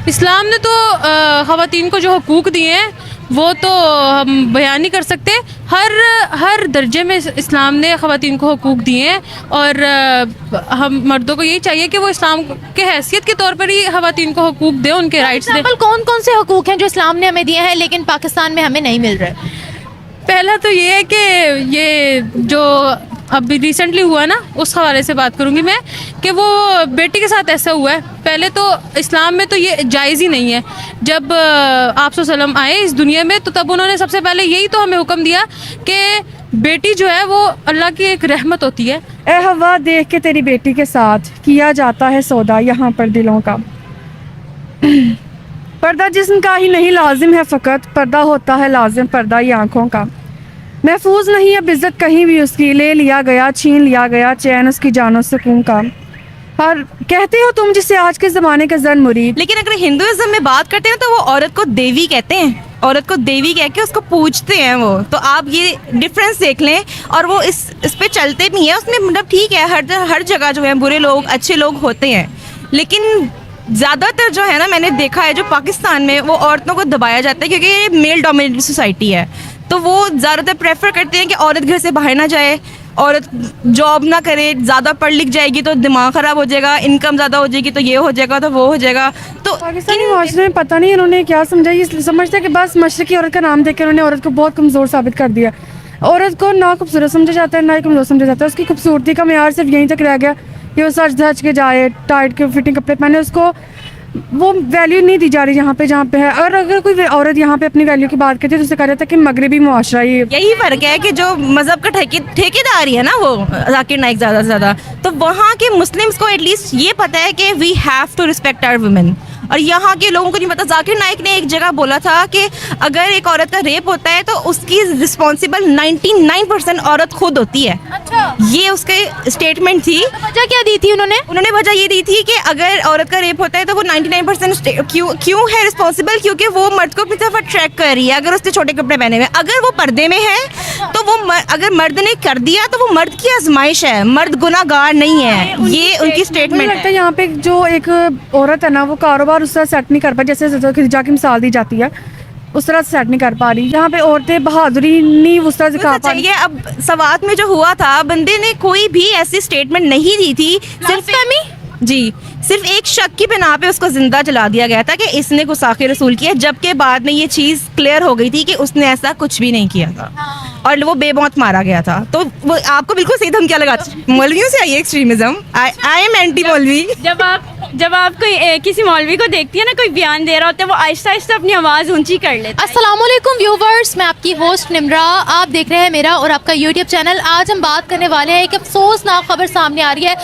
इस्लाम ने तो ख़वातीन को जो हकूक़ दिए हैं वो तो हम बयान नहीं कर सकते। हर दर्जे में इस्लाम ने ख़वातीन को हकूक़ दिए हैं और हम मर्दों को यही चाहिए कि वो इस्लाम के हैसियत के तौर पर ही ख़वातीन को हकूक़ दें, उनके राइट्स दें। कौन कौन से हकूक़ हैं जो इस्लाम ने हमें दिए हैं लेकिन पाकिस्तान में हमें नहीं मिल रहे? पहला तो ये है कि ये जो अभी रिसेंटली हुआ ना, उस हवाले से बात करूँगी मैं कि वो बेटी के साथ ऐसा हुआ है। पहले तो इस्लाम में तो ये जायज़ ही नहीं है। जब आप सल्लम आए इस दुनिया में तो तब उन्होंने सबसे पहले यही तो हमें हुक्म दिया कि बेटी जो है वो अल्लाह की एक रहमत होती है। ए हवा, देख के तेरी बेटी के साथ किया जाता है सौदा यहाँ पर दिलों का। पर्दा जिस्म का ही नहीं लाजिम है, फ़कत पर्दा होता है लाजिम पर्दा ये आँखों का। महफूज नहीं अब इज़्ज़त कहीं भी उसकी, ले लिया गया छीन लिया गया चैन उसकी जानो सुकून का। और कहते हो तुम जिसे आज के ज़माने का जन मुरीद। लेकिन अगर हिंदुइज्म में बात करते हैं तो वो औरत को देवी कहते हैं, औरत को देवी कह के उसको पूजते हैं वो। तो आप ये डिफरेंस देख लें और वो इस पे चलते भी हैं। उसमें मतलब ठीक है, हर जगह जो है बुरे लोग अच्छे लोग होते हैं, लेकिन ज़्यादातर जो है ना, मैंने देखा है जो पाकिस्तान में वो औरतों को दबाया जाता है क्योंकि ये मेल डोमिनेटेड सोसाइटी है। तो वो ज़्यादातर प्रेफर करते हैं कि औरत घर से बाहर ना जाए, औरत जॉब ना करे, ज़्यादा पढ़ लिख जाएगी तो दिमाग ख़राब हो जाएगा, इनकम ज़्यादा हो जाएगी तो ये हो जाएगा तो वो हो जाएगा। तो पाकिस्तानी माशरे में पता नहीं इन्होंने क्या समझा, ये समझते हैं कि बस मशरक़ी औरत का नाम देकर उन्होंने औरत को बहुत कमज़ोर साबित कर दिया। औरत को ना खूबसूरत समझा जाता है ना ही कमज़ोर समझा जाता है। उसकी खूबसूरती का मेयार सिर्फ यहीं तक रह गया कि वो सच धज के जाए, टाइट के फिटिंग कपड़े पहने, उसको वो वैल्यू नहीं दी जा रही जहाँ पे है। और अगर कोई औरत यहाँ पे अपनी वैल्यू की बात करती है तो उसे कहा जाता है कि मगरबी मुआशरा ये। यही फ़र्क है कि जो मज़हब का ठेकेदारी है ना वो जाकिर नाइक ज़्यादा से ज़्यादा, तो वहाँ के मुस्लिम्स को एटलीस्ट ये पता है कि we have to respect our women. और यहाँ के लोगों को नहीं पता। जाकिर नाइक ने एक जगह बोला था कि अगर एक औरत का रेप होता है तो उसकी रिस्पॉन्सिबल 99% औरत खुद होती है। अच्छा, ये उसके स्टेटमेंट थी। वजह क्या दी थी उन्होंने? वजह ये दी थी कि अगर औरत का रेप होता है तो वो 99% क्यों है रिस्पॉन्सिबल, क्योंकि वो मर्द को अपनी तरफ अट्रैक्ट कर रही है। अगर उसने छोटे कपड़े पहने हुए, अगर वो पर्दे में है तो वो अगर मर्द ने कर दिया तो वो मर्द की आजमाइश है, मर्द गुनाहगार नहीं है। ये उनकी स्टेटमेंट लगता है यहाँ पे जो एक औरत है ना वो कारोबार उस तरह सेट नहीं कर पा, जैसे खिजा की मिसाल दी जाती है उस तरह सेट नहीं कर पा रही। यहाँ पे औरतें बहादुरी नहीं उस तरह दिखा पा रही। अब सवात में जो हुआ था, बंदे ने कोई भी ऐसी स्टेटमेंट नहीं दी थी, सिर्फ एक शक की बिना पे उसको जिंदा जला दिया गया था कि इसने गुस्ताखी रसूल किया, जबकि बाद में ये चीज़ क्लियर हो गई थी कि उसने ऐसा कुछ भी नहीं किया था और वो बेमौत मारा गया था। तो वो आपको बिल्कुल सही धमकियाँ लगा, मौलवियों से आई है एक्सट्रीमिज्म। आई एम एंटी मौलवी। जब आप कोई किसी मौलवी को देखती है ना, कोई बयान दे रहा होता है, वो आहिस्ता आहिस्ता अपनी आवाज़ ऊंची कर लेता है। अस्सलाम वालेकुम व्यूवर्स, मैं आपकी होस्ट निम्रा, आप देख रहे हैं मेरा और आपका यूट्यूब चैनल। आज हम बात करने वाले हैं, एक अफसोसनाक खबर सामने आ रही है।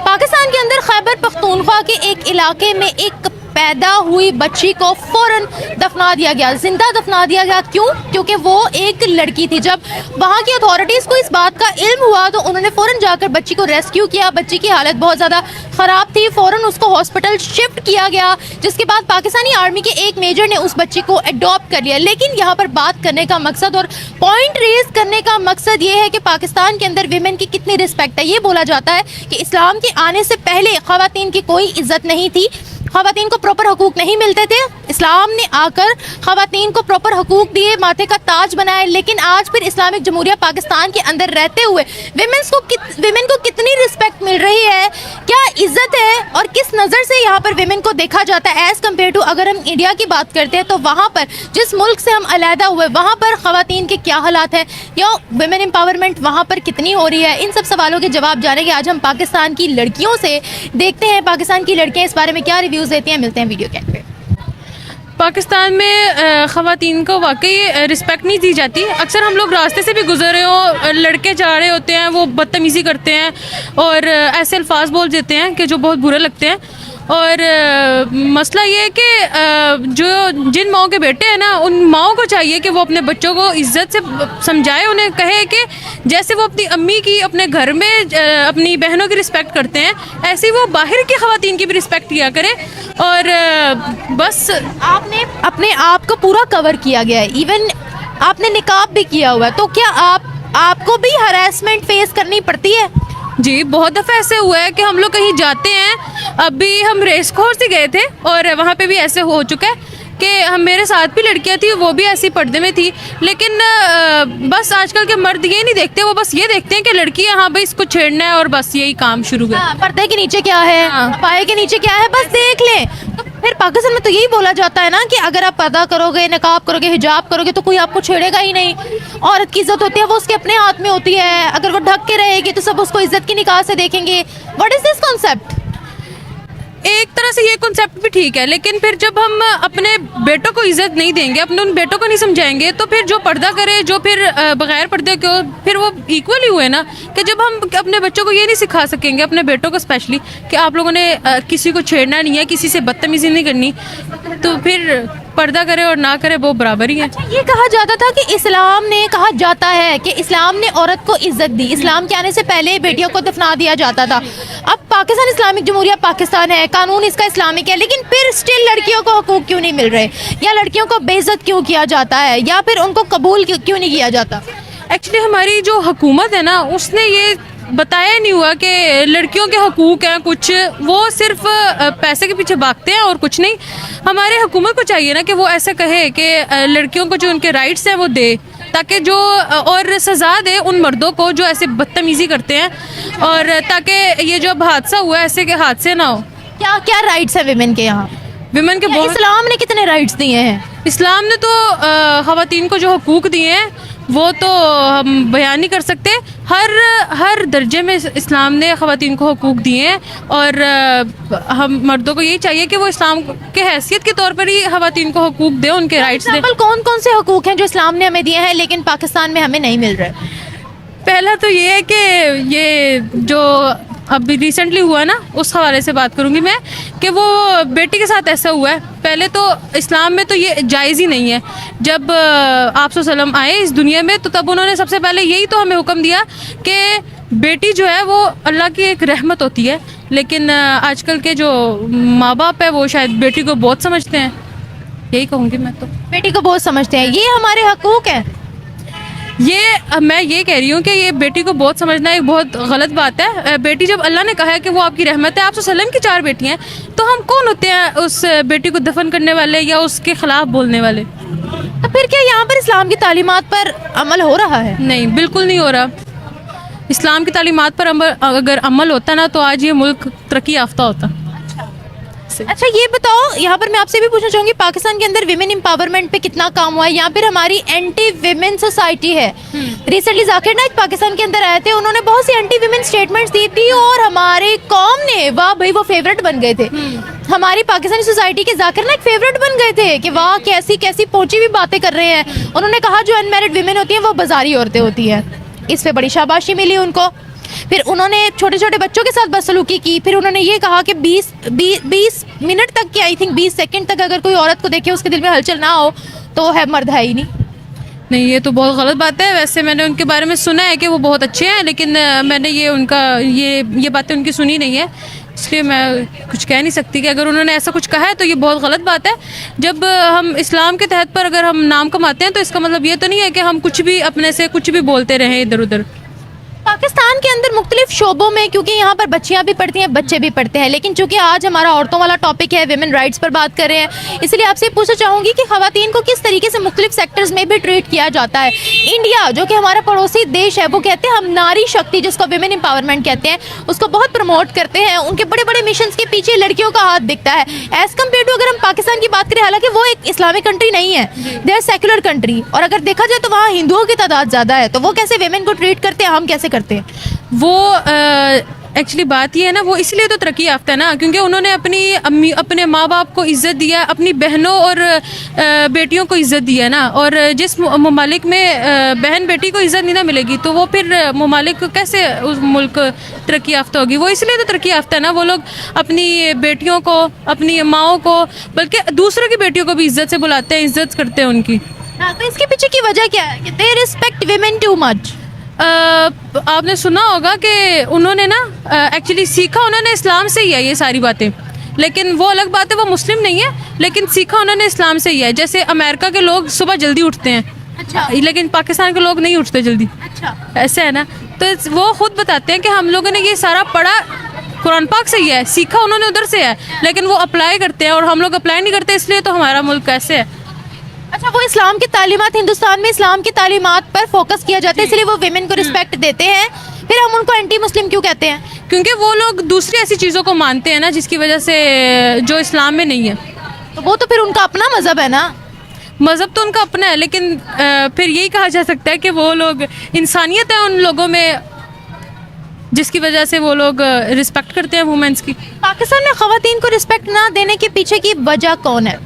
पाकिस्तान के अंदर खैबर पख्तूनख्वा के एक इलाके में एक पैदा हुई बच्ची को फ़ौरन दफना दिया गया, जिंदा दफना दिया गया। क्यों? क्योंकि वो एक लड़की थी। जब वहाँ की अथॉरिटीज़ को इस बात का इल्म हुआ तो उन्होंने फ़ौरन जाकर बच्ची को रेस्क्यू किया। बच्ची की हालत बहुत ज़्यादा ख़राब थी, फ़ौरन उसको हॉस्पिटल शिफ्ट किया गया, जिसके बाद पाकिस्तानी आर्मी के एक मेजर ने उस बच्ची को अडॉप्ट कर लिया। लेकिन यहाँ पर बात करने का मकसद और पॉइंट रेज करने का मकसद ये है कि पाकिस्तान के अंदर वीमेन की कितनी रिस्पेक्ट है। ये बोला जाता है कि इस्लाम के आने से पहले ख़वातीन की कोई इज्जत नहीं थी, ख़वातीन को प्रॉपर हकूक़ नहीं मिलते थे। इस्लाम ने आकर ख़वातीन को प्रॉपर हकूक़ दिए, माथे का ताज बनाए। लेकिन आज फिर इस्लामिक जमहूरिया पाकिस्तान के अंदर रहते हुए विमेन को कितनी रिस्पेक्ट मिल रही है, क्या इज़्ज़त है और किस नज़र से यहाँ पर विमेन को देखा जाता है एज़ कम्पेयर टू अगर हम इंडिया की बात करते हैं तो वहाँ पर जिस मुल्क से हम अलहदा हुए वहाँ पर ख़वातीन के क्या हालात हैं या विमेन एम्पावरमेंट वहाँ पर कितनी हो रही है। इन सब सवालों के जवाब जानेंगे आज हम पाकिस्तान की लड़कियों से। देखते हैं पाकिस्तान की लड़कियाँ इस बारे में क्या रिव्यूज़ देती हैं। मिलते हैं वीडियो के अंदर। पाकिस्तान में ख़वातीन को वाकई रिस्पेक्ट नहीं दी जाती। अक्सर हम लोग रास्ते से भी गुजर रहे हो, लड़के जा रहे होते हैं, वो बदतमीज़ी करते हैं और ऐसे अल्फाज बोल देते हैं कि जो बहुत बुरे लगते हैं। और मसला ये है कि जिन माओं के बेटे हैं ना, उन माओं को चाहिए कि वो अपने बच्चों को इज़्ज़त से समझाए, उन्हें कहे कि जैसे वो अपनी अम्मी की अपने घर में अपनी बहनों की रिस्पेक्ट करते हैं, ऐसे ही वो बाहर की ख़वातीन की भी रिस्पेक्ट किया करें। और बस आपने अपने आप को पूरा कवर किया गया है, इवन आपने निकाब भी किया हुआ है, तो क्या आपको भी हरासमेंट फेस करनी पड़ती है? जी, बहुत दफ़ा ऐसे हुआ है कि हम लोग कहीं जाते हैं, अभी हम रेस कोर्स ही गए थे और वहाँ पे भी ऐसे हो चुका है कि हम मेरे साथ भी लड़कियां थी, वो भी ऐसी पर्दे में थी, लेकिन बस आजकल के मर्द ये नहीं देखते, वो बस ये देखते हैं कि लड़की है, हाँ भाई इसको छेड़ना है और बस यही काम शुरू कर। हाँ, पर्दे के नीचे क्या है, हाँ। पाए के नीचे क्या है, बस देख लें। तो फिर पाकिस्तान में तो यही बोला जाता है ना कि अगर आप पर्दा करोगे, नकाब करोगे, हिजाब करोगे तो कोई आपको छेड़ेगा ही नहीं। औरत की इज्जत होती है वो उसके अपने हाथ में होती है, अगर वो ढक के रहेगी तो सब उसको इज्जत की निगाह से देखेंगे। What is this concept? एक तरह से ये कॉन्सेप्ट भी ठीक है, लेकिन फिर जब हम अपने बेटों को इज्जत नहीं देंगे, अपने उन बेटों को नहीं समझाएंगे, तो फिर जो पर्दा करे, जो फिर बगैर पर्दे के, फिर वो इक्वल ही हुए ना। कि जब हम अपने बच्चों को ये नहीं सिखा सकेंगे, अपने बेटों को स्पेशली, कि आप लोगों ने किसी को छेड़ना नहीं है, किसी से बदतमीजी नहीं करनी, तो फिर पर्दा करे और ना करे वो बराबर ही है। ये कहा जाता था कि इस्लाम ने, कहा जाता है कि इस्लाम ने औरत को इज्जत दी, इस्लाम के आने से पहले बेटियों को दफना दिया जाता था। अब पाकिस्तान इस्लामिक जमहूरिया पाकिस्तान है, कानून इसका इस्लामिक है, लेकिन फिर स्टिल लड़कियों को हकूक क्यों नहीं मिल रहे, या लड़कियों को बेइज्जत क्यों किया जाता है, या फिर उनको कबूल क्यों नहीं किया जाता? एक्चुअली हमारी जो हुकूमत है ना, उसने ये बताया नहीं हुआ कि लड़कियों के हकूक़ हैं कुछ, वो सिर्फ पैसे के पीछे भागते हैं और कुछ नहीं। हमारे हुकूमत को चाहिए ना कि वो ऐसा कहे कि लड़कियों को जो उनके राइट्स हैं वो दे, ताकि जो और सज़ा दे उन मर्दों को जो ऐसे बदतमीज़ी करते हैं, और ताकि ये जो अब हादसा हुआ है ऐसे के हादसे ना हो। क्या क्या राइट्स है विमेन के यहाँ? विमेन के बहुत, इस्लाम ने कितने राइट्स दिए हैं? इस्लाम ने तो ख़वातीन को जो हकूक़ दिए हैं वो तो हम बयान नहीं कर सकते। हर दर्जे में इस्लाम ने ख़वातीन को हकूक़ दिए हैं, और हम मर्दों को यही चाहिए कि वो इस्लाम के हैसियत के तौर पर ही ख़वातीन को हकूक़ दें, उनके राइट्स दें। कौन कौन से हकूक़ हैं जो इस्लाम ने हमें दिए हैं लेकिन पाकिस्तान में हमें नहीं मिल रहे? पहला तो ये है कि ये जो अभी रिसेंटली हुआ ना, उस हवाले से बात करूँगी मैं, कि वो बेटी के साथ ऐसा हुआ है। पहले तो इस्लाम में तो ये जायज़ ही नहीं है। जब आप सल्लम आए इस दुनिया में, तो तब उन्होंने सबसे पहले यही तो हमें हुक्म दिया कि बेटी जो है वो अल्लाह की एक रहमत होती है, लेकिन आजकल के जो माँ बाप है वो शायद बेटी को बहुत समझते हैं, यही कहूँगी मैं तो। बेटी को बहुत समझते हैं, ये हमारे हकूक़ हैं। ये मैं ये कह रही हूँ कि ये बेटी को बहुत समझना एक बहुत गलत बात है। बेटी, जब अल्लाह ने कहा है कि वो आपकी रहमत है, आप सल्लम की 4 बेटियाँ हैं, तो हम कौन होते हैं उस बेटी को दफन करने वाले या उसके खिलाफ बोलने वाले? तो फिर क्या यहाँ पर इस्लाम की तालीमात पर अमल हो रहा है? नहीं, बिल्कुल नहीं हो रहा। इस्लाम की तालीमात पर अगर अमल होता ना, तो आज ये मुल्क तरक्की याफ्ता होता। अच्छा, ये बताओ, यहाँ पर मैं आपसे भी पूछना चाहूँगी, पाकिस्तान के अंदर विमेन एम्पावरमेंट पे कितना काम हुआ है? यहाँ पर हमारी एंटी विमेन सोसाइटी है। रिसेंटली जाकिर नाइक पाकिस्तान के अंदर आए थे, उन्होंने बहुत सी एंटी विमेन स्टेटमेंट्स दी थी और हमारे कौम ने, वाह भाई, वो फेवरेट बन गए थे। हमारी पाकिस्तानी सोसाइटी के जाकिर नाइक फेवरेट बन गए थे कि वाह कैसी कैसी पहुंची हुई बातें कर रहे हैं। उन्होंने कहा जो अनमैरिड विमेन होती हैं वो बाजारी औरतें होती हैं, इस पे बड़ी शाबाशी मिली उनको। फिर उन्होंने छोटे छोटे बच्चों के साथ बदसलूकी की। फिर उन्होंने ये कहा कि 20 मिनट तक की, आई थिंक 20 सेकंड तक अगर कोई औरत को देखे उसके दिल में हलचल ना हो तो वो है मर्द है ही नहीं। ये तो बहुत गलत बात है। वैसे मैंने उनके बारे में सुना है कि वो बहुत अच्छे हैं, लेकिन मैंने ये बातें उनकी सुनी नहीं है, इसलिए मैं कुछ कह नहीं सकती कि अगर उन्होंने ऐसा कुछ कहा है तो ये बहुत गलत बात है। जब हम इस्लाम के तहत पर अगर हम नाम कमाते हैं तो इसका मतलब ये तो नहीं है कि हम कुछ भी अपने से कुछ भी बोलते रहें इधर उधर। पाकिस्तान के अंदर मुख्तलिफ शोबों में, क्योंकि यहाँ पर बच्चियाँ भी पढ़ती हैं, बच्चे भी पढ़ते हैं, लेकिन चूंकि आज हमारा औरतों वाला टॉपिक है, विमेन राइट्स पर बात कर रहे हैं, इसलिए आपसे पूछना चाहूँगी कि ख़वातीन को किस तरीके से मुख्तलिफ सेक्टर्स में भी ट्रीट किया जाता है। इंडिया जो कि हमारा पड़ोसी देश है, वो कहते हैं हम नारी शक्ति, जिसको विमेन एम्पावरमेंट कहते हैं, उसको बहुत प्रमोट करते हैं। उनके बड़े बड़े मिशन के पीछे लड़कियों का हाथ दिखता है। एज़ कम्पेयर टू अगर हम पाकिस्तान की बात करें, हालांकि वो एक इस्लामिक कंट्री नहीं है, दे आर सेकुलर कंट्री, और अगर देखा जाए तो वहाँ हिंदुओं की तादाद ज़्यादा है, तो वो कैसे विमेन को ट्रीट करते हैं, हम कैसे करते हैं? वो एक्चुअली बात ये है ना, वो इसलिए तो तरक्की याफ्ता है ना, क्योंकि उन्होंने अपने माँ बाप को इज़्ज़त दिया, अपनी बहनों और बेटियों को इज़्ज़त दिया ना। और जिस ममालिक में बहन बेटी को इज़्ज़त नहीं ना मिलेगी, तो वो फिर ममालिक कैसे उस मुल्क तरक्की याफ्ता होगी? वो इसलिए तो तरक्की याफ्ता है ना। वो लोग अपनी बेटियों को, अपनी माओं को, बल्कि दूसरों की बेटियों को भी इज़्ज़त से बुलाते हैं, इज़्ज़त करते हैं उनकी। हाँ, तो इसके पीछे की वजह क्या है कि they respect women too much? आपने सुना होगा कि उन्होंने ना एक्चुअली सीखा उन्होंने इस्लाम से ही है ये सारी बातें, लेकिन वो अलग बात है, वो मुस्लिम नहीं है, लेकिन सीखा उन्होंने इस्लाम से ही है। जैसे अमेरिका के लोग सुबह जल्दी उठते हैं, अच्छा, लेकिन पाकिस्तान के लोग नहीं उठते जल्दी। अच्छा, ऐसे है ना। तो वो खुद बताते हैं कि हम लोगों ने ये सारा पढ़ा कुरान पाक से ही है, सीखा उन्होंने उधर से है, लेकिन वो अप्लाई करते हैं और हम लोग अप्लाई नहीं करते, इसलिए तो हमारा मुल्क कैसे है। अच्छा, वो इस्लाम की तालीमात, हिंदुस्तान में इस्लाम की तालीमात पर फोकस किया जाता है, इसलिए वो विमेन को रिस्पेक्ट देते हैं, फिर हम उनको एंटी मुस्लिम क्यों कहते हैं? क्योंकि वो लोग दूसरी ऐसी चीज़ों को मानते हैं ना जिसकी वजह से जो इस्लाम में नहीं है। तो वो तो फिर उनका अपना मजहब है ना। मज़हब तो उनका अपना है, लेकिन फिर यही कहा जा सकता है कि वो लोग, इंसानियत है उन लोगों में जिसकी वजह से वो लोग रिस्पेक्ट करते हैं वुमेन्स की। पाकिस्तान में ख़वातीन को रिस्पेक्ट ना देने के पीछे की वजह कौन है?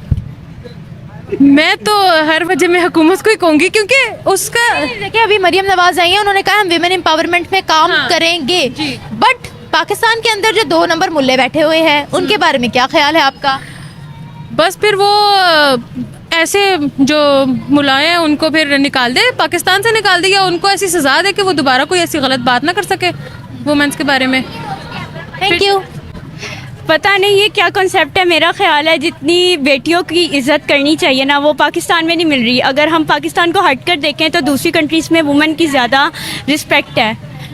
मैं तो हर वजह में हुकूमत को ही कहूँगी, क्योंकि उसका देखिए अभी मरियम नवाज आई हैं, उन्होंने कहा हम विमेन एम्पावरमेंट में काम हाँ, करेंगे, जी। बट पाकिस्तान के अंदर जो 2 नंबर मुल्ले बैठे हुए हैं उनके बारे में क्या ख्याल है आपका? बस फिर वो ऐसे जो मुलाए हैं उनको फिर निकाल दे, पाकिस्तान से निकाल दे, या उनको ऐसी सज़ा दे कि वो दोबारा कोई ऐसी गलत बात ना कर सके वुमेन्स के बारे में। Thank you. पता नहीं ये क्या कॉन्सेप्ट है, मेरा ख्याल है जितनी बेटियों की इज़्ज़त करनी चाहिए ना वो पाकिस्तान में नहीं मिल रही। अगर हम पाकिस्तान को हट कर देखें तो दूसरी कंट्रीज़ में वुमेन की ज़्यादा रिस्पेक्ट है,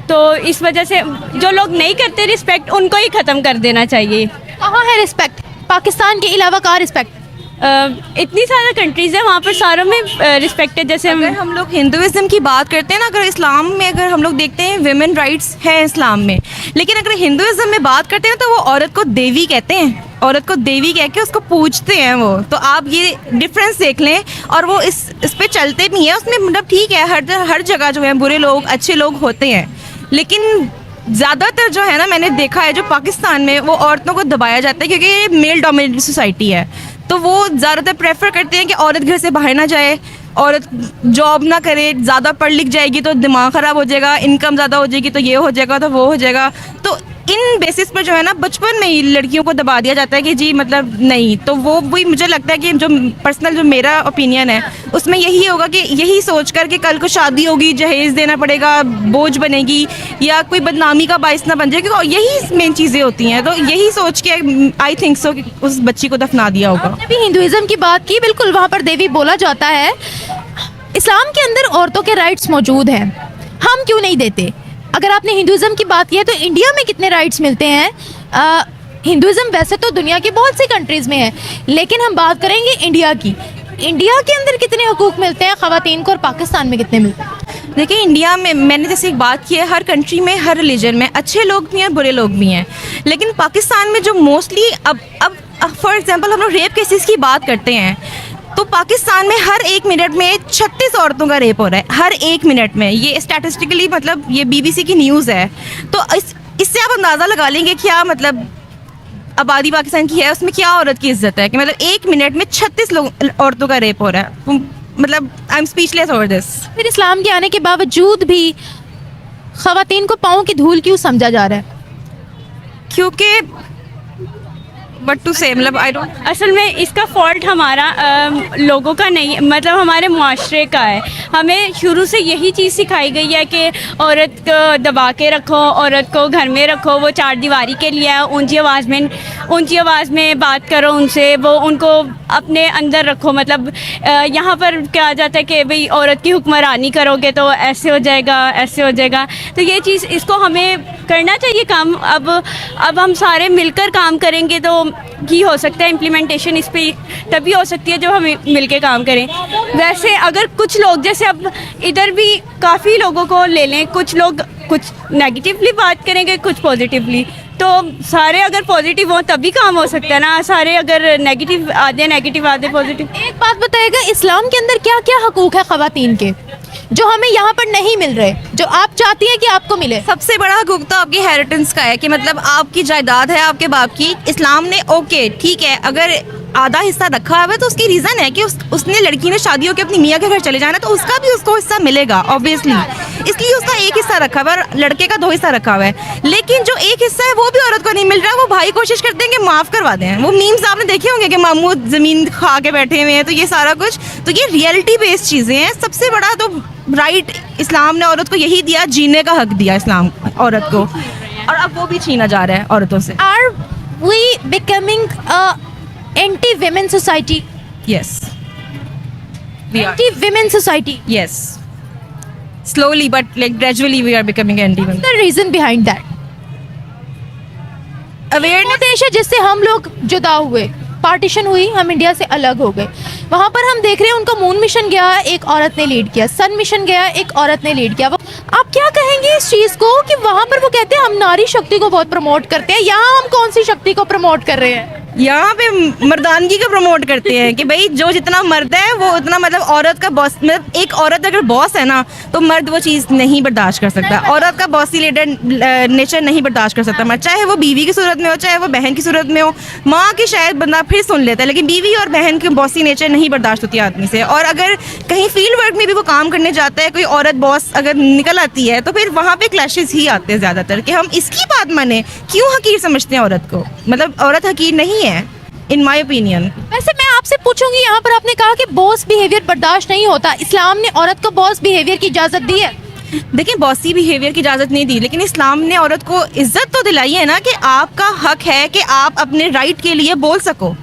तो इस वजह से जो लोग नहीं करते रिस्पेक्ट उनको ही ख़त्म कर देना चाहिए। कहाँ है रिस्पेक्ट? पाकिस्तान के अलावा कहाँ रिस्पेक्ट? इतनी सारी कंट्रीज़ है वहाँ पर सारों में रिस्पेक्ट है। जैसे अगर हम लोग हिंदुइज्म की बात करते हैं ना, अगर इस्लाम में अगर हम लोग देखते हैं विमेन राइट्स है इस्लाम में, लेकिन अगर हिंदुइज्म में बात करते हैं तो वो औरत को देवी कहते हैं, औरत को देवी कह के उसको पूजते हैं वो। तो आप ये डिफरेंस देख लें, और वो इस पे चलते भी हैं। उसमें मतलब ठीक है, हर जगह जो है बुरे लोग अच्छे लोग होते हैं, लेकिन ज़्यादातर जो है ना मैंने देखा है जो पाकिस्तान में वो औरतों को दबाया जाता है, क्योंकि ये मेल डोमिनेटेड सोसाइटी है, तो वो ज़्यादातर प्रेफर करते हैं कि औरत घर से बाहर ना जाए, औरत जॉब ना करे, ज़्यादा पढ़ लिख जाएगी तो दिमाग ख़राब हो जाएगा, इनकम ज़्यादा हो जाएगी तो ये हो जाएगा तो वो हो जाएगा। तो इन बेसिस पर जो है ना बचपन में ही लड़कियों को दबा दिया जाता है कि जी मतलब नहीं। तो वो भी मुझे लगता है कि जो पर्सनल जो मेरा ओपिनियन है उसमें यही होगा कि यही सोच कर कि कल को शादी होगी, जहेज़ देना पड़ेगा, बोझ बनेगी, या कोई बदनामी का बाइस ना बन जाए, क्योंकि यही मेन चीज़ें होती हैं। तो यही सोच के आई थिंक सो कि उस बच्ची को दफना दिया होगा। आपने भी हिंदुइज्म की बात की, बिल्कुल वहाँ पर देवी बोला जाता है। इस्लाम के अंदर औरतों के राइट्स मौजूद हैं, हम क्यों नहीं देते? अगर आपने हिंदुइज्म की बात की है तो इंडिया में कितने राइट्स मिलते हैं? हिंदुइज्म वैसे तो दुनिया की बहुत सी कंट्रीज़ में है, लेकिन हम बात करेंगे इंडिया की। इंडिया के अंदर कितने हुकूक मिलते हैं ख़वातीन को और पाकिस्तान में कितने मिलते हैं? देखिए इंडिया में मैंने जैसे एक बात की है, हर कंट्री में हर रिलीजन में अच्छे लोग भी हैं बुरे लोग भी हैं, लेकिन पाकिस्तान में जो मोस्टली अब फॉर एग्जांपल हम लोग रेप केसेस की बात करते हैं तो पाकिस्तान में हर 1 मिनट में 36 औरतों का रेप हो रहा है, हर 1 मिनट में। ये स्टैटिस्टिकली मतलब ये BBC की न्यूज़ है। तो इससे आप अंदाज़ा लगा लेंगे क्या मतलब आबादी पाकिस्तान की है, उसमें क्या औरत की इज्जत है कि मतलब 1 मिनट में 36 औरतों का रेप हो रहा है। मतलब I am speechless over this. फिर इस्लाम के आने के बावजूद भी ख़वातीन को पाँव की धूल क्यों समझा जा रहा है? क्योंकि बट टू से मतलब आई डोंट, असल में इसका फॉल्ट हमारा लोगों का नहीं, मतलब हमारे मुआशरे का है। हमें शुरू से यही चीज़ सिखाई गई है कि औरत को दबा के रखो, औरत को घर में रखो, वो 4 दीवारी के लिए है, ऊंची आवाज़ में बात करो उनसे, वो उनको अपने अंदर रखो। मतलब यहाँ पर क्या जाता है कि भाई औरत की हुक्मरानी करोगे तो ऐसे हो जाएगा, ऐसे हो जाएगा। तो ये चीज़ इसको हमें करना चाहिए काम। अब हम सारे मिलकर काम करेंगे तो ही हो सकता है इम्प्लीमेंटेशन इस पे तभी हो सकती है जब हम मिलके काम करें। वैसे अगर कुछ लोग जैसे अब इधर भी काफ़ी लोगों को ले लें, कुछ लोग कुछ नेगेटिवली बात करेंगे, कुछ पॉजिटिवली, तो सारे अगर पॉजिटिव हों तभी काम हो सकता है ना। सारे अगर नेगेटिव आधे पॉजिटिव। एक बात बताइएगा, इस्लाम के अंदर क्या क्या हकूक़ है ख़वातीन के जो हमें यहाँ पर नहीं मिल रहे, जो आप चाहती हैं कि आपको मिले? सबसे बड़ा हकूक तो आपकी हेरिटेंस का है कि मतलब आपकी जायदाद है आपके बाप की। इस्लाम ने ओके ठीक है अगर आधा हिस्सा रखा हुआ है तो उसकी रीज़न है कि उसने लड़की ने शादियों के अपनी मियाँ के घर चले जाना, तो उसका भी उसको हिस्सा मिलेगा ऑब्वियसली, इसलिए उसका एक हिस्सा रखा हुआ है, लड़के का 2 हिस्सा रखा हुआ है। लेकिन जो एक हिस्सा है वो भी औरत को नहीं मिल रहा। वो भाई कोशिश करते हैं कि माफ़ करवा दें। वो मीम्स आपने देखे होंगे कि मामू ज़मीन खा के बैठे हुए हैं, तो ये सारा कुछ, तो ये रियलिटी बेस्ड चीज़ें हैं। सबसे बड़ा तो राइट इस्लाम ने औरत को यही दिया, जीने का हक दिया इस्लाम औरत को, और अब वो भी छीना जा रहा है औरतों से। Are we becoming a anti-women society? Yes, we are. Anti-women society. Yes. slowly but like gradually we are becoming anti women. The reason behind that? Awareness. वो देश है जिससे हम लोग जुदा हुए, पार्टीशन हुई, हम इंडिया से अलग हो गए। वहाँ पर हम देख रहे हैं उनका मून मिशन गया, एक औरत ने लीड किया, सन मिशन गया, एक औरत ने लीड किया। आप क्या कहेंगे इस चीज़ को कि वहाँ पर वो कहते हैं हम नारी शक्ति को बहुत प्रमोट करते हैं, यहाँ हम कौन सी शक्ति को प्रमोट कर रहे हैं? यहाँ पे मर्दानगी को प्रमोट करते हैं कि भाई जो जितना मर्द है वो उतना, मतलब औरत का बॉस, मतलब एक औरत अगर बॉस है ना तो मर्द वो चीज़ नहीं बर्दाश्त कर सकता। औरत का बॉसी लीडर नेचर नहीं बर्दाश्त कर सकता मर्द, चाहे वो बीवी की सूरत में हो, चाहे वो बहन की सूरत में हो। माँ की शायद बंदा फिर सुन लेता है, लेकिन बीवी और बहन की बॉसी नेचर नहीं बर्दाश्त होती आदमी से। और अगर कहीं फील्ड वर्क में भी वो काम करने जाता है, कोई औरत बॉस अगर निकल आती है तो फिर वहाँ पे क्लैशेस ही आते हैं ज़्यादातर कि हम इसकी बात माने, क्यों हकीर समझते हैं औरत को। मतलब औरत हकीर नहीं है इन माई ओपिनियन। वैसे मैं आपसे पूछूंगी, यहाँ पर आपने कहा कि बॉस बिहेवियर बर्दाश्त नहीं होता, इस्लाम ने औरत को बॉस बिहेवियर की इजाज़त दी है? देखिए, बॉसी बिहेवियर की इजाज़त नहीं दी, लेकिन इस्लाम ने औरत को इज्जत तो दिलाई है ना कि आपका हक है कि आप अपने राइट के लिए बोल सको।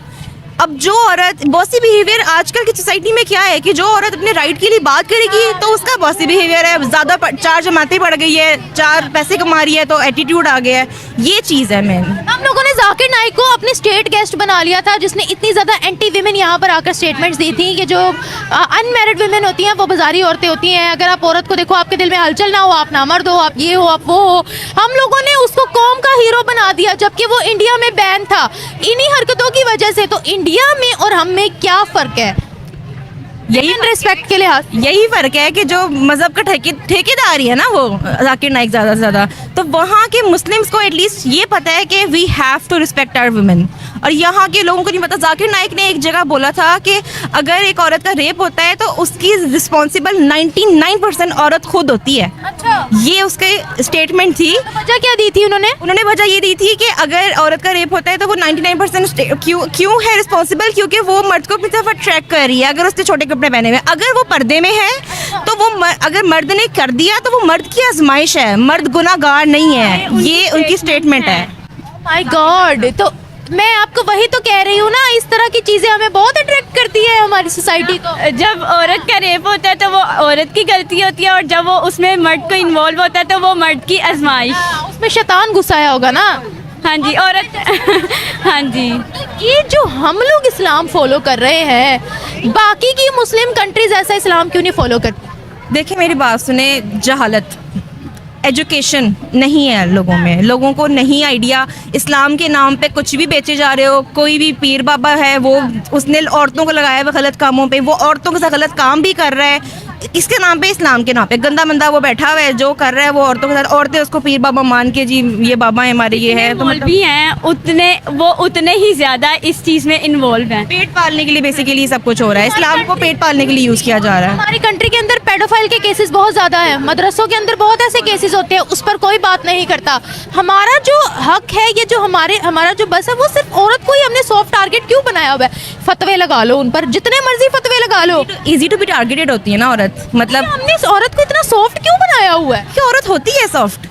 अब जो औरत बॉसी बिहेवियर आजकल की सोसाइटी में क्या है कि जो औरत अपने राइट के लिए बात करेगी तो उसका बॉसी बिहेवियर है, ज़्यादा 4 जमातें पड़ गई है, 4 पैसे कमा रही है तो एटीट्यूड आ गया है। ये चीज़ है मेन। हम लोगों ने जाकिर नाइक को अपने स्टेट गेस्ट बना लिया था, जिसने इतनी ज़्यादा एंटी वीमेन यहाँ पर आकर स्टेटमेंट्स दी थी कि जो अनमैरिड वीमेन होती हैं वो बाजारी औरतें होती हैं, अगर आप औरत को देखो आपके दिल में हलचल ना हो, आप नामर्द हो, आप ये हो, आप वो हो। हम लोगों ने उसको कौम का हीरो बना दिया जबकि वो इंडिया में बैन था इन्हीं हरकतों की वजह से। तो इंडिया में और हम में क्या फ़र्क है? यही रिस्पेक्ट के लिहाज यही फ़र्क है कि जो मज़हब का ठेकेदारी है ना वो जाकिर नाइक ज़्यादा से ज़्यादा, तो वहाँ के मुस्लिम्स को एटलीस्ट ये पता है कि we have to respect our women, और यहाँ के लोगों को नहीं पता। जाकिर नाइक ने एक जगह बोला था कि अगर एक औरत का रेप होता है तो उसकी रिस्पॉन्सिबल 99% औरत खुद होती है। अच्छा, ये उसके स्टेटमेंट थी। वजह क्या दी थी उन्होंने वजह ये दी थी कि अगर औरत का रेप होता है तो वो 99% क्यों है रिस्पॉन्सिबल, क्योंकि वो मर्द को अपनी तरफ अट्रैक्ट कर रही है। अगर उसने छोटे कपड़े पहने हुए, अगर वो पर्दे में है तो वो अगर मर्द ने कर दिया तो वो मर्द की आजमाइश है, मर्द गुनाहगार नहीं है। ये उनकी स्टेटमेंट है। माय गॉड, तो मैं आपको वही तो कह रही हूँ ना, इस तरह की चीज़ें हमें बहुत अट्रैक्ट करती है हमारी सोसाइटी को। जब औरत का रेप होता है तो वो औरत की गलती होती है, और जब वो उसमें मर्द को इन्वॉल्व होता है तो वो मर्द की आजमाइश। उसमें शैतान घुसाया होगा ना। हाँ जी, औरत हाँ जी। ये जो हम लोग इस्लाम फॉलो कर रहे हैं, बाकी की मुस्लिम कंट्रीज ऐसा इस्लाम क्यों नहीं फॉलो करती? देखिए मेरी बात सुने, जहालत, एजुकेशन नहीं है लोगों में, लोगों को नहीं आइडिया। इस्लाम के नाम पे कुछ भी बेचे जा रहे हो। कोई भी पीर बाबा है वो उसने औरतों को लगाया हुआ गलत कामों पे, वो औरतों के साथ गलत काम भी कर रहा है। इसके नाम पे, इस्लाम के नाम पे गंदा मंदा वो बैठा हुआ है, जो कर रहा है वो औरतों के साथ। औरतें उसको पीर बाबा मान के जी ये बाबा है हमारे, ये है, तो मतलब भी हैं वो उतने ही ज़्यादा इस चीज़ में इन्वॉल्व हैं। पेट पालने के लिए बेसिकली सब कुछ हो रहा है। इस्लाम को पेट पालने के लिए यूज़ किया जा रहा है। हमारी कंट्री के अंदर पेडोफाइल के केसेस बहुत ज़्यादा हैं, मदरसों के अंदर बहुत ऐसे केसेस होते हैं, उस पर कोई बात नहीं करता। हमारा जो हक है, ये जो हमारा जो बस है, वो सिर्फ औरत को ही हमने सॉफ्ट टारगेट क्यों बनाया हुआ है? फतवे लगा लो उन पर, जितने मर्जी फतवे लगा लो। ईजी टू बी टारगेटेड होती है ना औरत, मतलब हमने इस औरत को इतना सॉफ्ट क्यों बनाया हुआ है? कि औरत होती है सॉफ्ट।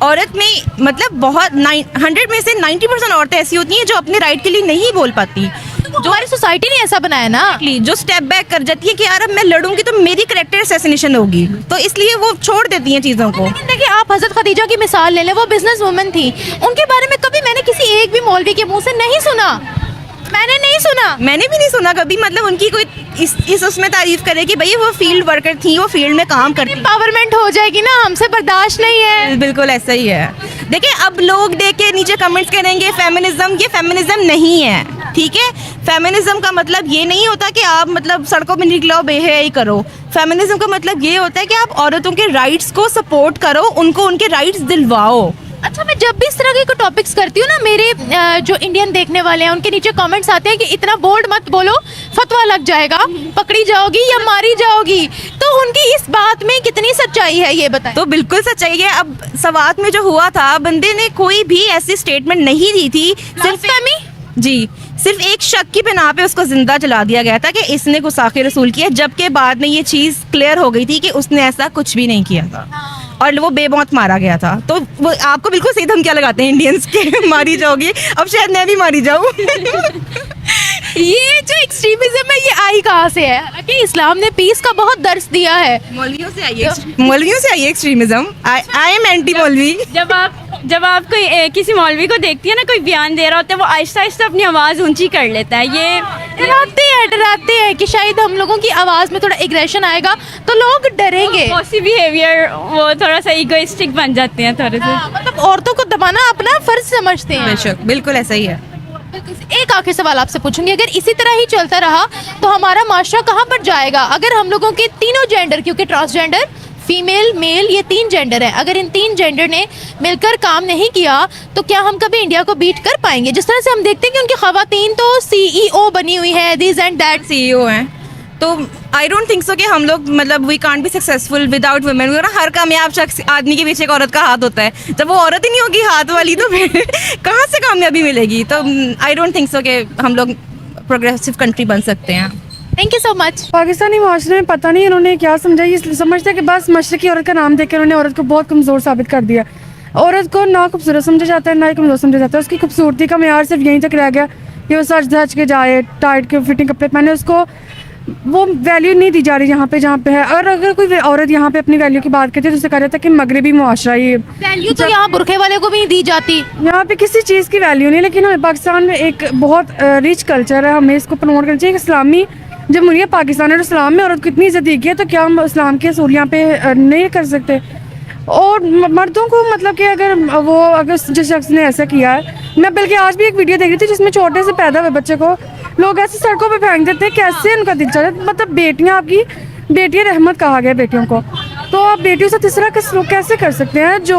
औरत में मतलब बहुत 100 में से 90% औरतें ऐसी होती हैं जो अपने राइट के लिए नहीं बोल पाती, जो हमारी सोसाइटी ने ऐसा बनाया ना, जो स्टेप बैक कर जाती है कि यार अब मैं लड़ूंगी तो मेरी कैरेक्टर असैसिनेशन होगी, तो इसलिए वो छोड़ देती हैं चीज़ों को। लेकिन देखिए, आप हजरत खदीजा की मिसाल ले लें, वो बिजनेस वुमन थी, उनके बारे में कभी मैंने किसी एक भी मौलवी के मुंह से नहीं सुना। मैंने भी नहीं सुना कभी, मतलब उनकी कोई इस उसमें तारीफ करे कि भाई वो फील्ड वर्कर थी, वो फील्ड में काम करती। एम्पावरमेंट हो जाएगी ना, हमसे बर्दाश्त नहीं है। बिल्कुल ऐसा ही है। देखिए अब लोग देख के नीचे कमेंट्स करेंगे फेमिनिज्म, ये फेमिनिज्म नहीं है, ठीक है। फेमिनिज्म का मतलब ये नहीं होता कि आप मतलब सड़कों में निकलो बेहयाई करो। फेमिनिज्म का मतलब ये होता है कि आप औरतों के राइट्स को सपोर्ट करो, उनको उनके राइट्स दिलवाओ। अच्छा, मैं जब भी इस तरह के टॉपिक्स करती हूँ ना, मेरे जो इंडियन देखने वाले हैं उनके नीचे कमेंट्स आते हैं कि इतना बोल्ड मत बोलो, फतवा लग जाएगा, पकड़ी जाओगी या मारी जाओगी। तो उनकी इस बात में कितनी सच्चाई है ये बताएं। तो बिल्कुल सच्चाई है। अब सवात में जो हुआ था, बंदे ने कोई भी ऐसी स्टेटमेंट नहीं दी थी, सिर्फ एक शक की बिना पे उसको जिंदा जला दिया गया था कि इसने गुस्ताखी रसूल किया, जबकि बाद में ये चीज़ क्लियर हो गई थी कि उसने ऐसा कुछ भी नहीं किया था और वो बेमौत मारा गया था। तो वो आपको बिल्कुल सही धमकियाँ लगाते हैं इंडियंस के मारी जाओगी, अब शायद मैं भी मारी जाऊँ। ये जो एक्सट्रीमिज्म है ये आई आई कहाँ से है? हालांकि इस्लाम ने पीस का बहुत दर्स दिया है। मौलवियों से आई है एक्सट्रीमिज्म। आई एम एंटी मौलवी। जब आप कोई किसी मौलवी को देखती है ना, कोई बयान दे रहा होता है, वो आहिस्ता आहिस्ता अपनी आवाज़ ऊंची कर लेता है। ये डराते हैं कि शायद हम लोगों की आवाज़ में थोड़ा एग्रेशन आएगा तो लोग डरेंगे। बॉसी बिहेवियर, वो थोड़ा सा इगोइस्टिक बन जाते हैं थोड़े से। मतलब औरतों को दबाना अपना फर्ज समझते हैं। बेशक, बिल्कुल ऐसा ही है। एक आखिरी सवाल आपसे पूछूंगी, अगर इसी तरह ही चलता रहा तो हमारा माशरा कहाँ पर जाएगा? अगर हम लोगों के तीनों जेंडर, क्योंकि ट्रांसजेंडर, फीमेल, मेल, ये 3 जेंडर है, अगर इन 3 जेंडर ने मिलकर काम नहीं किया तो क्या हम कभी इंडिया को बीट कर पाएंगे? जिस तरह से हम देखते हैं कि उनकी खवातीन तो CEO बनी हुई है, दिस एंड दैट CEO हैं, तो आई डोंट थिंक सो कि हम लोग मतलब we can't be successful without women. ना हर कामयाब शख्स आदमी के पीछे एक औरत का हाथ होता है। जब वो औरत ही नहीं होगी हाथ वाली तो फिर कहाँ से कामयाबी मिलेगी? तो आई डोंट थिंक सो कि हम लोग प्रोग्रेसिव कंट्री बन सकते हैं। Thank you so much. Pakistani माशरे में पता नहीं इन्होंने क्या समझा, ये समझते हैं कि बस मशरकी औरत का नाम देकर उन्होंने औरत को बहुत कमज़ोर साबित कर दिया। औरत को ना खूबसूरत समझा जाता है ना ही कमज़ोर समझा जाता है। उसकी खूबसूरती का मेयार सिर्फ यहीं तक रह गया कि वो सच धज के जाए, टाइट के फिटिंग कपड़े पहने, उसको वो वैल्यू नहीं दी जा रही यहाँ पे जहाँ पे है। और अगर कोई औरत यहाँ पे अपनी वैल्यू की बात करती है तो उसे कहा जाता है कि मगरबी मुआशरा ये वैल्यू तो यहाँ बुरखे वाले को भी नहीं दी जाती। यहाँ पे किसी चीज़ की वैल्यू नहीं। लेकिन हमें पाकिस्तान में एक बहुत रिच कल्चर है, हमें इसको प्रमोट करना चाहिए। इस्लामी जमहूरियत पाकिस्तान है, इस्लाम में औरत को इतनी इज्जत दी गई है, तो क्या हम इस्लाम के असूल यहाँ पे नहीं कर सकते? और मर्दों को मतलब कि अगर जिस शख्स ने ऐसा किया है, मैं बल्कि आज भी एक वीडियो देख रही थी जिसमें छोटे से पैदा हुए बच्चे को लोग ऐसे सड़कों पे फेंक देते हैं। कैसे उनका दिल चला? मतलब बेटियाँ, आपकी बेटियाँ रहमत कहा गया बेटियों को, तो आप बेटियों से इस तरह का सलूक कैसे कर सकते हैं जो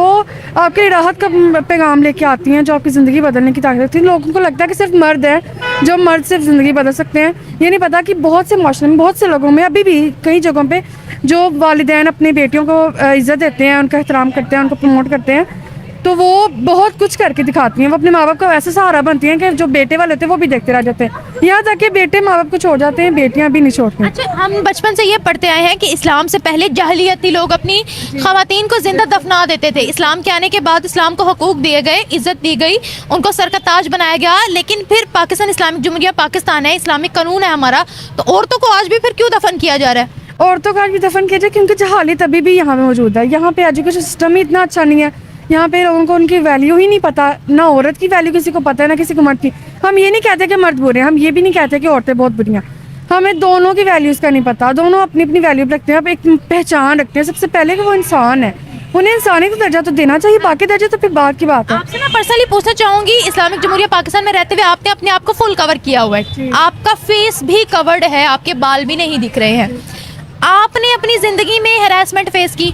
आपके राहत का पैगाम लेके आती हैं, जो आपकी ज़िंदगी बदलने की ताकत रखती है? लोगों को लगता है कि सिर्फ मर्द है जो मर्द सिर्फ ज़िंदगी बदल सकते हैं। ये नहीं पता कि बहुत से माशरे में, बहुत से लोगों में अभी भी कई जगहों पे जो वालिदैन अपनी बेटियों को इज़्ज़त देते हैं, उनका एहतराम करते हैं, उनको प्रमोट करते हैं, तो वो बहुत कुछ करके दिखाती हैं। वो अपने माँ बाप का ऐसा सहारा बनती हैं कि जो बेटे वाले होते हैं वो भी देखते रह जाते हैं। यहाँ तक कि बेटे माँ बाप को छोड़ जाते हैं, बेटियाँ भी नहीं छोड़ती। अच्छा, हम बचपन से ये पढ़ते आए हैं कि इस्लाम से पहले जाहिलियती लोग अपनी खवातीन को जिंदा दफना देते थे। इस्लाम के आने के बाद इस्लाम को हकूक दिए गए, इज्जत दी गई, उनको सर का ताज बनाया गया। लेकिन फिर पाकिस्तान इस्लामिक जमहूरिया पाकिस्तान है, इस्लामिक कानून है हमारा, तो औरतों को आज भी फिर क्यों दफन किया जा रहा है? औरतों का आज भी दफन किया जाए क्योंकि जहालियत अभी भी यहाँ पे मौजूद है। यहाँ पे एजुकेशन सिस्टम ही इतना अच्छा नहीं है। यहाँ पे लोगों को उनकी वैल्यू ही नहीं पता, ना औरत की वैल्यू किसी को पता है ना किसी को मर्द की। हम ये नहीं कहते कि मर्द बुरे हैं, हम ये भी नहीं कहते कि औरतें बहुत बुरी हैं। हमें दोनों की वैल्यूज़ का नहीं पता, दोनों अपनी अपनी वैल्यू रखते हैं, अब एक पहचान रखते हैं सबसे पहले कि वो इंसान है, उन्हें इंसानी का दर्जा तो देना चाहिए, बाकी दर्जा तो फिर बात की बात है। आपसे मैं पर्सनली पूछना चाहूंगी, इस्लामिक जमहूरिया पाकिस्तान में रहते हुए आपने अपने आप को फुल कवर किया हुआ है, आपका फेस भी कवर्ड है, आपके बाल भी नहीं दिख रहे हैं, आपने अपनी ज़िंदगी में हैरेसमेंट फेस की?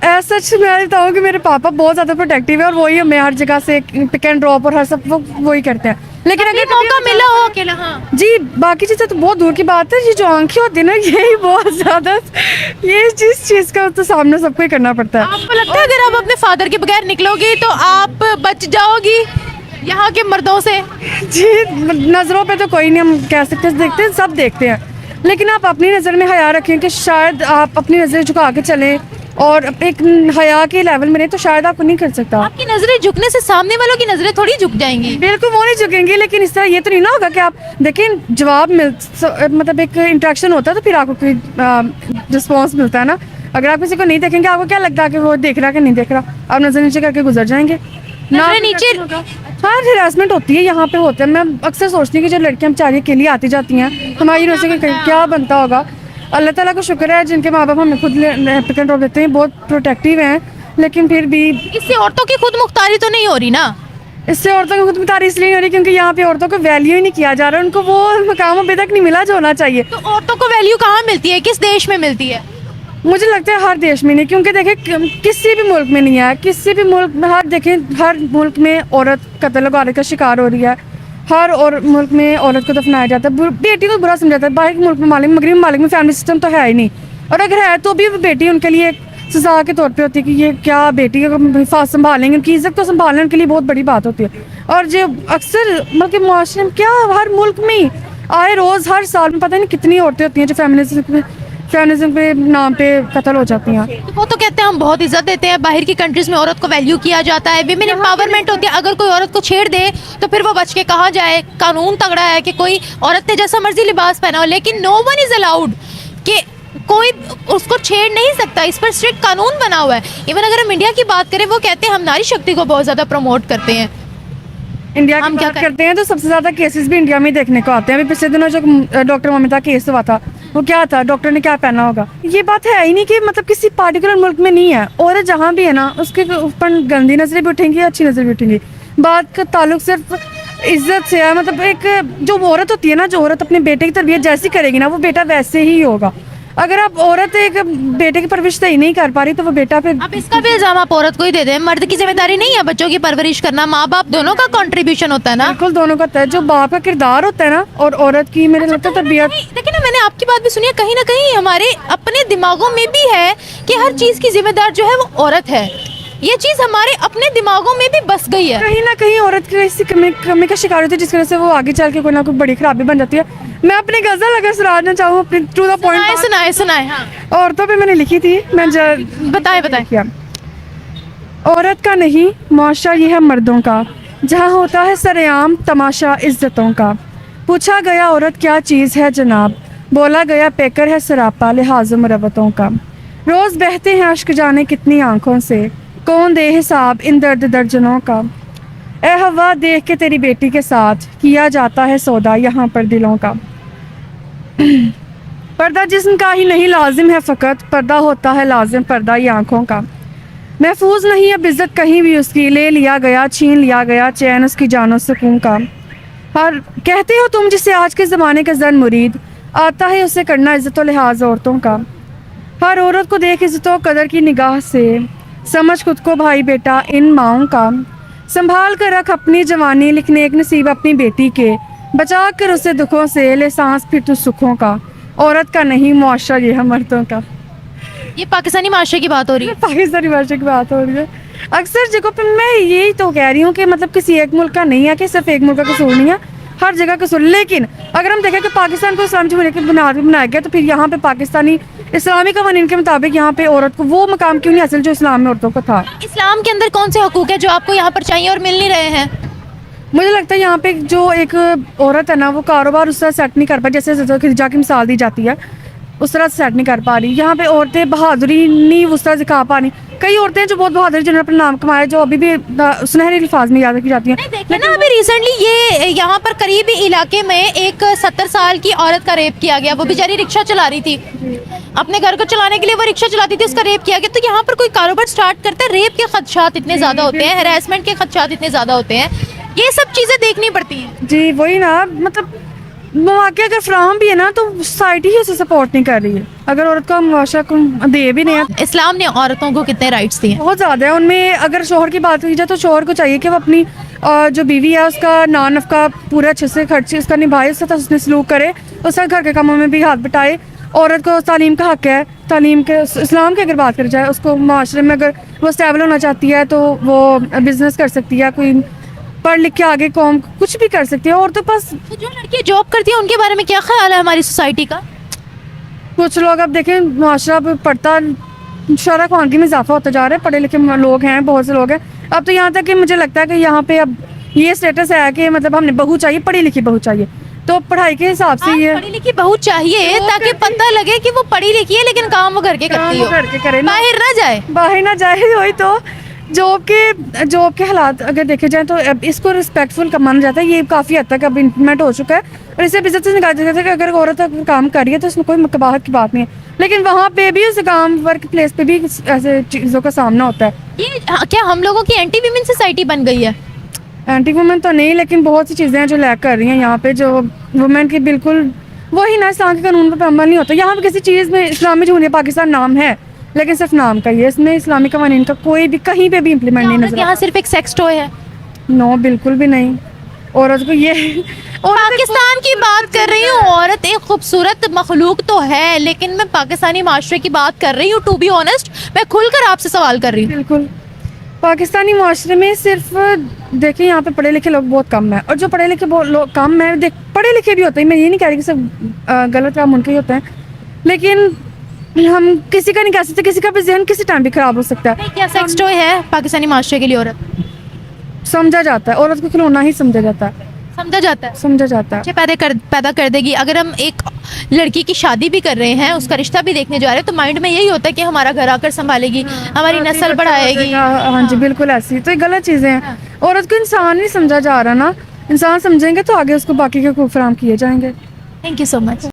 सच मैं बताऊँ कि मेरे पापा बहुत ज़्यादा प्रोटेक्टिव है और वही हमें हर जगह से पिक एंड ड्रॉप और हर सब वही करते हैं। लेकिन अगर मौका मिला हो अकेला, हाँ जी, बाकी चीज़ें तो बहुत दूर की बात है। ये जो आंखें होती है ना, यही बहुत ज़्यादा, ये जिस चीज़ का तो सामना सबको ही करना पड़ता है। आपको लगता है अगर आप अपने फादर के बगैर निकलोगी तो आप बच जाओगी यहाँ के मर्दों से? जी, नज़रों पे तो कोई नहीं हम कह सकते, देखते हैं सब देखते हैं, लेकिन आप अपनी नज़र में हया रखें कि शायद आप अपनी नज़रें झुका के चलें और एक हया के लेवल में रहें, तो शायद आपको नहीं कर सकता। आपकी नज़रें झुकने से सामने वालों की नज़रें थोड़ी झुक जाएंगी। बिल्कुल वो नहीं झुकेंगी, लेकिन इस तरह ये तो नहीं ना होगा कि आप देखें जवाब मतलब एक इंटरेक्शन होता है तो फिर आपको कोई रिस्पॉन्स मिलता है ना। अगर आप किसी को नहीं देखेंगे, आपको क्या लगता है कि वो देख रहा कि नहीं देख रहा? आप नज़र नीचे करके गुजर जाएंगे ना। नीचे हाँ, हरासमेंट होती है, यहाँ पे होता है। मैं अक्सर सोचती हूँ कि जो लड़कियाँ बेचारी अकेली आती जाती हैं हमारी यूनिवर्सिटी के, क्या बनता होगा। अल्लाह ताला को शुक्र है जिनके माँ बाप हमें खुद पिक एंड ड्रॉप देते हैं, बहुत प्रोटेक्टिव हैं, लेकिन फिर भी इससे औरतों की खुद मुख्तारी तो नहीं हो रही ना? इससे औरतों की खुद मुख्तारी इसलिए नहीं हो रही क्योंकि यहाँ पे औरतों को वैल्यू ही नहीं किया जा रहा, उनको वो मकाम अभी तक नहीं मिला जो होना चाहिए। तो औरतों को वैल्यू कहाँ मिलती है, किस देश में मिलती है? मुझे लगता है हर देश में नहीं, क्योंकि देखें किसी भी मुल्क में नहीं है, किसी भी मुल्क में हर मुल्क में औरत कत्ल वारत का शिकार हो रही है, हर और मुल्क में औरत को दफनाया जाता है, बेटी को बुरा समझाता है। बाहर मुल्क में मगरबी ममालिक में फैमिली सिस्टम तो है ही नहीं, और अगर है तो भी बेटी उनके लिए सजा के तौर पे होती है कि ये क्या बेटी का हिफाजत संभालेंगे, उनकी इज्जत को संभालने उनके लिए बहुत बड़ी बात होती है। और जो अक्सर मतलब मुआशरे में क्या हर मुल्क में ही आए रोज़ हर साल में पता नहीं कितनी औरतें होती हैं जो फेमिनिस्ट फेमिनिज्म पे नाम पे कत्ल हो जाती हैं। तो वो तो कहते हैं हम बहुत इज्जत देते हैं, बाहर की कंट्रीज में औरत को वैल्यू किया जाता है, विमेन एम्पावरमेंट होती है, अगर कोई औरत को छेड़ दे तो फिर वो बच के कहाँ जाए, कानून तगड़ा है कि कोई औरत ने जैसा मर्जी लिबास पहना हो, लेकिन नो वन इज अलाउड कि कोई उसको छेड़ नहीं सकता, इस पर स्ट्रिक्ट कानून बना हुआ है। इवन अगर हम इंडिया की बात करें, वो कहते हैं हम नारी शक्ति को बहुत ज़्यादा प्रमोट करते हैं। इंडिया हम की क्या बात करते हैं तो सबसे ज़्यादा केसेस भी इंडिया में ही देखने को आते हैं। अभी पिछले दिनों जो डॉक्टर ममिता केस हुआ था, वो क्या था, डॉक्टर ने क्या पहना होगा। ये बात है ही नहीं कि मतलब किसी पार्टिकुलर मुल्क में नहीं है, औरत जहाँ भी है ना उसके ऊपर गंदी नजरें भी उठेंगी, अच्छी नजर भी उठेंगी। बात का ताल्लुक सिर्फ इज्जत से है। मतलब एक जो औरत होती है ना, जो औरत अपने बेटे की तरबियत जैसी करेगी ना, वो बेटा वैसे ही होगा। अगर आप औरत एक बेटे की परवरिश सही नहीं कर पा रही तो वो बेटा फिर अब इसका भी इल्जाम आप औरत को ही दे दें, मर्द की जिम्मेदारी नहीं है बच्चों की परवरिश करना, माँ बाप दोनों का कंट्रीब्यूशन होता है ना। बिल्कुल दोनों का तय, जो बाप का किरदार होता है ना और औरत की मेरे लगता है तरबियत। देखिए ना, मैंने आपकी बात भी सुनी है, कहीं ना कहीं हमारे अपने दिमागों में भी है कि हर चीज़ की जिम्मेदार जो है वो औरत है। ये चीज़ हमारे अपने दिमागों में भी बस गई है। कहीं ना कहीं औरत की ऐसी कमी का शिकार होती है जिसकी वजह से वो आगे चल के कोई ना कोई बड़ी खराबी बन जाती है। मैं अपनी गजल अगर सुनाना चाहूँ अपनी टू द पॉइंट, सुनाए सुनाए हाँ। औरतों पे मैंने लिखी थी, मैं बताएं बताएं। किया। औरत का नहीं मुआशरा ये है मर्दों का, जहाँ होता है सरेआम तमाशा इज्जतों का। पूछा गया औरत क्या चीज़ है जनाब, बोला गया पेकर है सरापा लिहाज़ो मरवतों का। रोज़ बहते हैं अश्क जाने कितनी आंखों से, कौन दे हिसाब इन दर्द दर्जनों का। ए हवा देख के तेरी बेटी के साथ किया जाता है सौदा यहाँ पर दिलों का। पर्दा जिस्म का ही नहीं लाजिम है फ़कत, पर्दा होता है लाजिम पर्दा ये आँखों का। महफूज नहीं अब इज़्ज़त कहीं भी उसकी, ले लिया गया छीन लिया गया चैन उसकी जानो सुकून का। हर कहते हो तुम जिसे आज के ज़माने का जन मुरीद, आता है उसे करना इज़्ज़त व लिहाज औरतों का। हर औरत को देख इज़्ज़त व कदर की निगाह से, समझ खुद को भाई बेटा इन माओं का। संभाल कर रख अपनी जवानी, लिखने एक नसीब अपनी बेटी के, बचा कर उसे दुखों से ले सांस फिर तू सुखों का। औरत का नहीं मुआशरा ये है मर्दों का। ये पाकिस्तानी माशरे की बात हो रही है। पाकिस्तानी भाषा की बात हो रही है। अक्सर जगहों पे मैं यही तो कह रही हूँ कि मतलब किसी एक मुल्क का नहीं है कि सिर्फ एक मुल्क का कसूर नहीं है, हर जगह कसूर। लेकिन अगर हम देखें कि पाकिस्तान को इस्लामी जमहूरियत की बुनियाद पर बनाया गया, तो फिर यहाँ पे पाकिस्तानी इस्लामी कवानीन के मुताबिक यहाँ पे औरत को वो मकाम क्यों नहीं हासिल जो इस्लाम में औरतों को था। इस्लाम के अंदर कौन से हकूक है जो आपको यहाँ पर चाहिए और मिल नहीं रहे हैं? मुझे लगता है यहाँ पे जो एक औरत है ना, वो कारोबार उस तरह सेट नहीं कर पा, जैसे खिजा की मिसाल दी जाती है उस तरह सेट नहीं कर पा रही। यहाँ पे औरतें बहादुरी नहीं उस तरह दिखा पा रही। कई औरतें हैं जो बहुत बहादुर जिन्होंने अपना नाम कमाया, जो अभी भी सुनहरे अल्फाज में याद रखी जाती हैं। देखिए ना, अभी रिसेंटली ये यहाँ पर करीबी इलाके में एक 70 साल की औरत का रेप किया गया। वो बेचारी रिक्शा चला रही थी, अपने घर को चलाने के लिए वो रिक्शा चलाती थी, उसका रेप किया गया। तो यहाँ पर कोई कारोबार स्टार्ट करता है, रेप के खदशात इतने ज़्यादा होते हैं, हैरेसमेंट के खदशात इतने ज़्यादा होते हैं, ये सब चीज़ें देखनी पड़ती हैं। जी वही ना, मतलब मौके अगर फ्राहम भी है ना तो सोसाइटी ही उसे सपोर्ट नहीं कर रही है। अगर औरत का मुआशरा को दे भी नहीं है। इस्लाम ने औरतों को कितने राइट्स दिए? बहुत ज़्यादा है। उनमें अगर शोहर की बात की जाए तो शोहर को चाहिए कि वो अपनी जो बीवी है उसका नान का पूरा अच्छे से खर्च उसका निभाए, उसके साथ उसने सलूक करे, उसका घर के कामों में भी हाथ बटाए। औरत को तालीम का हक है, तालीम के इस्लाम की अगर बात करी जाए, उसको माशरे में अगर वो स्टेबल होना चाहती है तो वो बिजनेस कर सकती है, कोई पढ़ लिख के आगे कौम कुछ भी कर सकती है। और तो बस तो जो लड़कियाँ जॉब करती हैं उनके बारे में क्या ख्याल है हमारी सोसाइटी का? कुछ लोग अब देखें माशरा पढ़ता शरह ख्वानगी में इजाफा होता जा रहा है, पढ़े लिखे लोग हैं, बहुत से लोग हैं। अब तो यहाँ तक कि मुझे लगता है कि यहाँ पे अब ये स्टेटस है कि मतलब हमने बहू चाहिए, पढ़ी लिखी बहू चाहिए। तो पढ़ाई के हिसाब से ये पढ़ी लिखी बहू चाहिए ताकि पता लगे कि वो पढ़ी लिखी है, लेकिन काम वो घर के करती हो, करके करे ना, बाहर ना जाए। बाहर ना जाए। वही तो जॉब के हालात अगर देखे जाए तो अब इसको रिस्पेक्टफुल का माना जाता है। ये काफ़ी हद तक अब इम्प्लीमेंट हो चुका है और इसे इज्जत से निकाला जाता है कि अगर औरत काम कर रही है तो उसमें कोई कबाहत की बात नहीं है। लेकिन वहाँ पे भी उसे काम वर्क प्लेस पे भी ऐसे चीज़ों का सामना होता है। ये क्या हम लोगों की एंटी वीमेन सोसाइटी बन गई है? एंटी वुमेन तो नहीं, लेकिन बहुत सी चीज़ें हैं जो लैक कर रही हैं यहाँ पे, जो वुमेन की बिल्कुल वही ना इस्लाम के कानून पर अमल नहीं होता। यहाँ पे किसी चीज़ में इस्लामी जमहूरियत पाकिस्तान नाम है लेकिन सिर्फ नाम का ही है, इसमें इस्लामी कवानीन का कोई भी कहीं पे भी इम्प्लीमेंट नहीं नजर। यहाँ सिर्फ एक सेक्स टॉय है? नो बिल्कुल भी नहीं। औरत को ये पाकिस्तान की बात कर रही हूँ, औरत एक खूबसूरत मखलूक तो है, लेकिन मैं पाकिस्तानी माशरे की बात कर रही हूँ। टू बी ऑनेस्ट, मैं खुलकर आपसे सवाल कर रही हूँ। बिल्कुल पाकिस्तानी माशरे में सिर्फ देखिए यहाँ पे पढ़े लिखे लोग बहुत कम हैं, और जो पढ़े लिखे लोग कम हैं, पढ़े लिखे भी होते हैं, मैं ये नहीं कह रही कि सब गलत काम उनके ही होते हैं, लेकिन हम किसी का नहीं कह सकते, किसी का भी जहन किसी टाइम भी खराब हो सकता है। क्या सेक्स टॉय है पाकिस्तानी माशरे के लिए औरत? समझा जाता है, औरत को खिलौना ही समझा जाता है, समझा जाता है, समझा जाता है। बच्चे पैदा कर देगी। अगर हम एक लड़की की शादी भी कर रहे हैं, उसका रिश्ता भी देखने जा रहे हैं, तो माइंड में यही होता है कि हमारा घर आकर संभालेगी, हमारी नस्ल बढ़ाएगी। हाँ जी, बिल्कुल ऐसी तो ये गलत चीज़ें हैं। औरत को इंसान नहीं समझा जा रहा ना, इंसान समझेंगे तो आगे उसको बाकी के हकूक़ फराहम किए जाएंगे। Thank you so much.